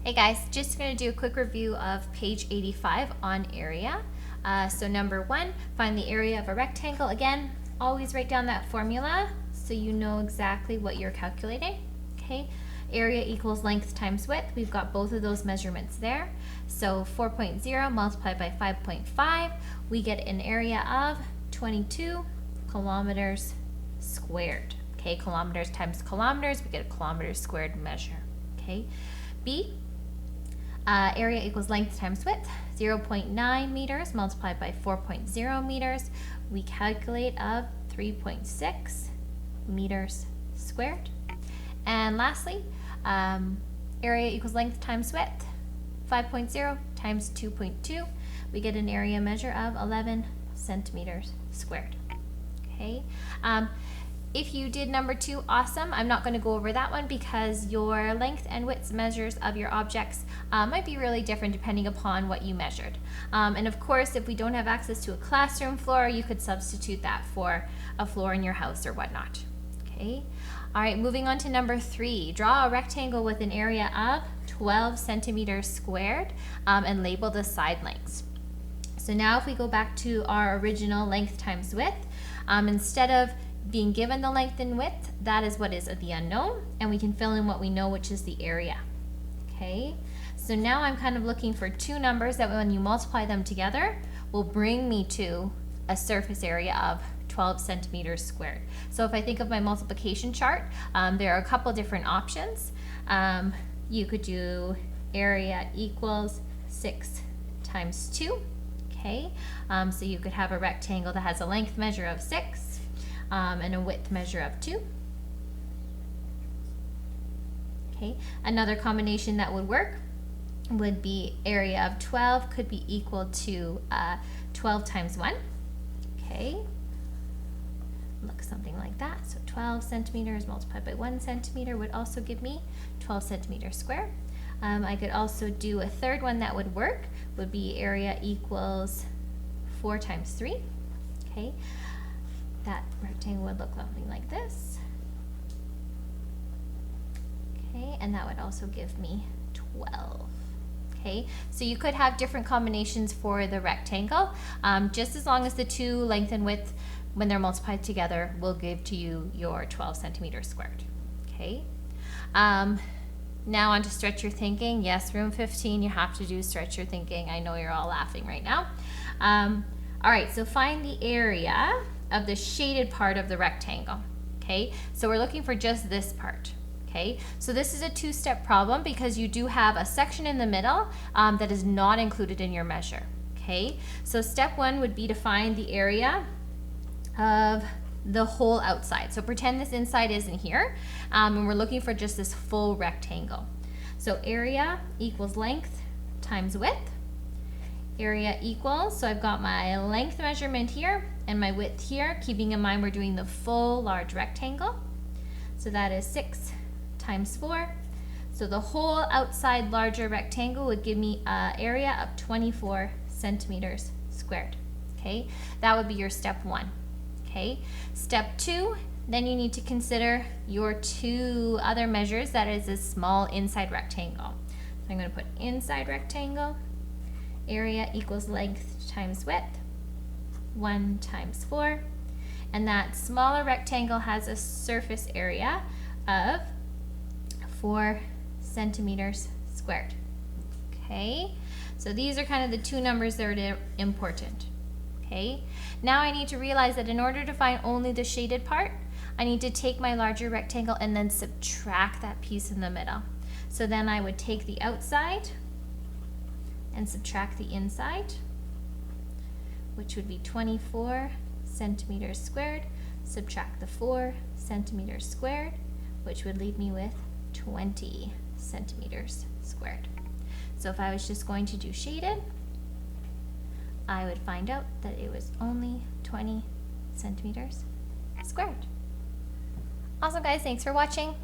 Hey guys, just going to do a quick review of page 85 on area. So number 1, find the area of a rectangle. Again, always write down that formula so you know exactly what you're calculating. Okay, area equals length times width. We've got both of those measurements there. So 4.0 multiplied by 5.5, we get an area of 22 kilometers squared. Okay, kilometers times kilometers, we get a kilometers squared measure. Okay, B, area equals length times width, 0.9 meters multiplied by 4.0 meters. We calculate of 3.6 meters squared. And lastly, area equals length times width, 5.0 times 2.2. We get an area measure of 11 centimeters squared. Okay. If you did number 2, awesome. I'm not going to go over that one because your length and width measures of your objects might be really different depending upon what you measured. And of course, if we don't have access to a classroom floor, you could substitute that for a floor in your house or whatnot. Okay. All right, moving on to number 3. Draw a rectangle with an area of 12 centimeters squared and label the side lengths. So now if we go back to our original length times width, instead of being given the length and width, that is what is the unknown, and we can fill in what we know, which is the area. Okay, so now I'm kind of looking for two numbers that when you multiply them together will bring me to a surface area of 12 centimeters squared. So if I think of my multiplication chart, there are a couple different options. You could do area equals 6 times 2. Okay, so you could have a rectangle that has a length measure of 6 and a width measure of 2. Okay, another combination that would work would be area of 12 could be equal to 12 times 1. Okay, look something like that. So 12 centimeters multiplied by 1 centimeter would also give me 12 centimeters squared. I could also do a third one that would work, would be area equals 4 times 3. Okay, that rectangle would look something like this. Okay, and that would also give me 12. Okay, so you could have different combinations for the rectangle, just as long as the two length and width, when they're multiplied together, will give to you your 12 centimeters squared. Okay. Now on to stretch your thinking. Yes, room 15, you have to do stretch your thinking. I know you're all laughing right now. All right, so find the area of the shaded part of the rectangle. Okay, so we're looking for just this part. Okay, so this is a two-step problem because you do have a section in the middle that is not included in your measure. Okay, so step 1 would be to find the area of the whole outside. So pretend this inside isn't here, and we're looking for just this full rectangle. So area equals length times width. Area equals, so I've got my length measurement here and my width here, keeping in mind we're doing the full large rectangle. So that is 6 times 4. So the whole outside larger rectangle would give me an area of 24 centimeters squared. Okay, that would be your step 1. Okay, step 2, then you need to consider your two other measures, that is a small inside rectangle. So I'm going to put inside rectangle, area equals length times width, 1 times 4, and that smaller rectangle has a surface area of 4 centimeters squared. Okay, so these are kind of the two numbers that are important. Okay, now I need to realize that in order to find only the shaded part, I need to take my larger rectangle and then subtract that piece in the middle. So then I would take the outside and subtract the inside, which would be 24 centimeters squared, subtract the 4 centimeters squared, which would leave me with 20 centimeters squared. So if I was just going to do shaded, I would find out that it was only 20 centimeters squared. Awesome guys, thanks for watching.